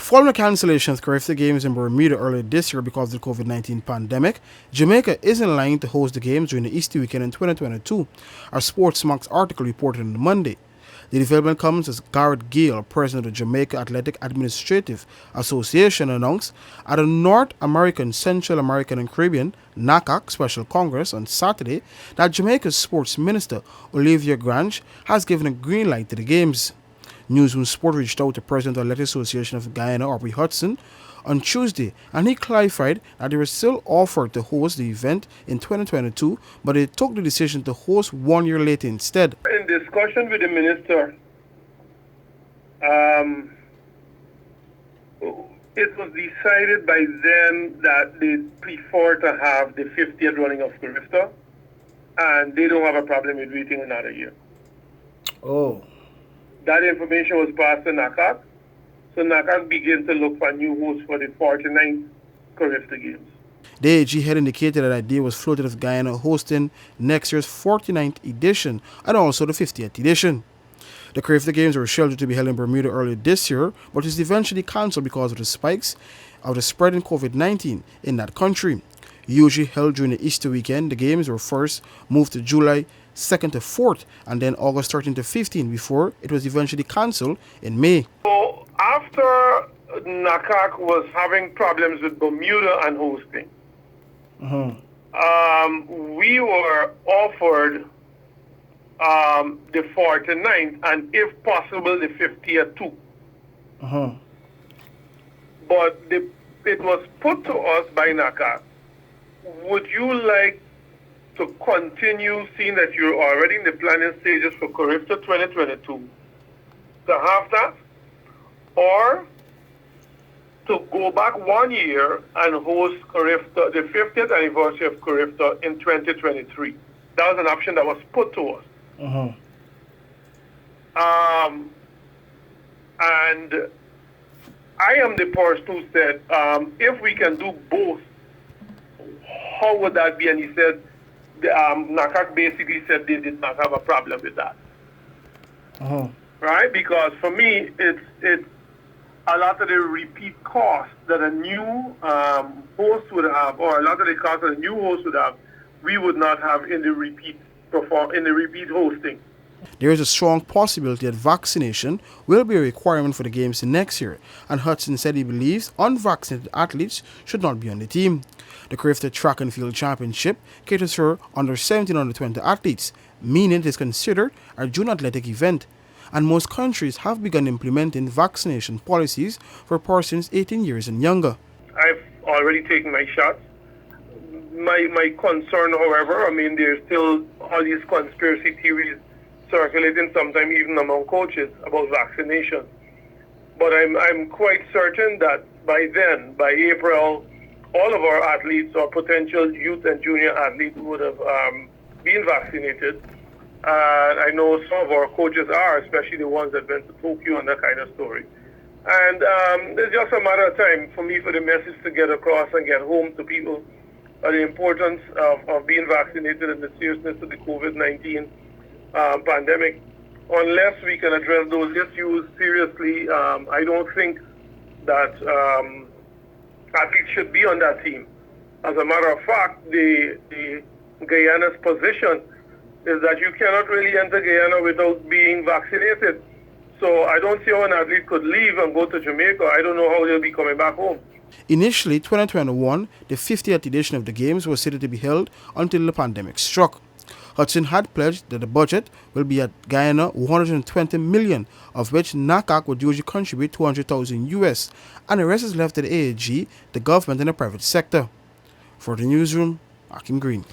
Following the cancellation of Carifta Games in Bermuda earlier this year because of the COVID-19 pandemic, Jamaica is in line to host the games during the Easter weekend in 2022, our Sportsmax article reported on Monday. The development comes as Garrett Gale, president of the Jamaica Athletic Administrative Association, announced at the North American, Central American and Caribbean NACAC Special Congress on Saturday that Jamaica's Sports Minister Olivia Grange has given a green light to the games. Newsroom Sport reached out to President of the Athletic Association of Guyana, Aubrey Hudson, on Tuesday, and he clarified that they were still offered to host the event in 2022, but they took the decision to host 1 year later instead. In discussion with the minister, it was decided by them that they prefer to have the 50th running of Carifta, and they don't have a problem with waiting another year. Oh. That information was passed to NACAC. So NACAC began to look for new hosts for the 49th Carifta Games. The AG had indicated that the idea was floated of Guyana hosting next year's 49th edition and also the 50th edition. The Carifta Games were scheduled to be held in Bermuda earlier this year, but was eventually cancelled because of the spikes of the spread in COVID-19 in that country. Usually held during the Easter weekend, the games were first moved to July 2nd to 4th and then August 13th to 15th before it was eventually cancelled in May. So after NACAC was having problems with Bermuda and hosting, we were offered the 49th and if possible the 50th too. But it was put to us by NACAC, would you like to continue, seeing that you're already in the planning stages for Carifta 2022, to have that, or to go back 1 year and host Carifta, the 50th anniversary of Carifta in 2023. That was an option that was put to us. And I am the person who said, if we can do both, how would that be? And he said, NACAC basically said they did not have a problem with that. Right? Because for me, it's a lot of the repeat costs that a new host would have, or a lot of the costs that a new host would have, we would not have in the repeat hosting. There is a strong possibility that vaccination will be a requirement for the games next year, and Hudson said he believes unvaccinated athletes should not be on the team. The Carifta Track and Field Championship caters for under 17 and under 20 athletes, meaning it is considered a junior athletic event, and most countries have begun implementing vaccination policies for persons 18 years and younger. I've already taken my shots. My concern, however, I mean, there's still all these conspiracy theories circulating, sometimes even among coaches, about vaccination. But I'm quite certain that by then, by April, all of our athletes or potential youth and junior athletes would have been vaccinated. I know some of our coaches are, especially the ones that went to Tokyo and that kind of story. And it's just a matter of time for me for the message to get across and get home to people the importance of being vaccinated and the seriousness of the COVID-19 pandemic. Unless we can address those issues seriously, I don't think that athletes should be on that team. As a matter of fact, the Guyana'S position is that you cannot really enter Guyana without being vaccinated. So I don't see how an athlete could leave and go to Jamaica. I don't know how they'll be coming back home. Initially, 2021, the 50th edition of the Games was slated to be held until the pandemic struck. Hudson had pledged that the budget will be at Guyana $120 million, of which NACAC would usually contribute $200,000 US, and the rest is left to the AAG, the government, and the private sector. For the newsroom, Akim Green.